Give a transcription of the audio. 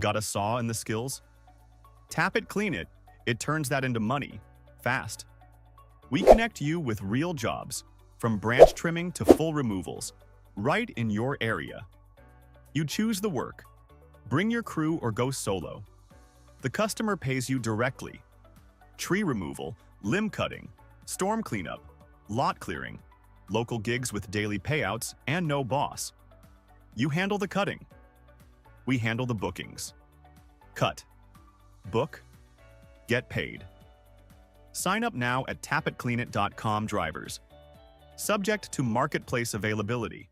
Got a saw and the skills? Tap it, clean it. It turns that into money, fast. We connect you with real jobs, from branch trimming to full removals, right in your area. You choose the work. Bring your crew or go solo. The customer pays you directly. Tree removal, limb cutting, storm cleanup, lot clearing, local gigs with daily payouts, and no boss. You handle the cutting. We handle the bookings. Cut, book, get paid. Sign up now at tapitcleanit.com drivers. Subject to marketplace availability.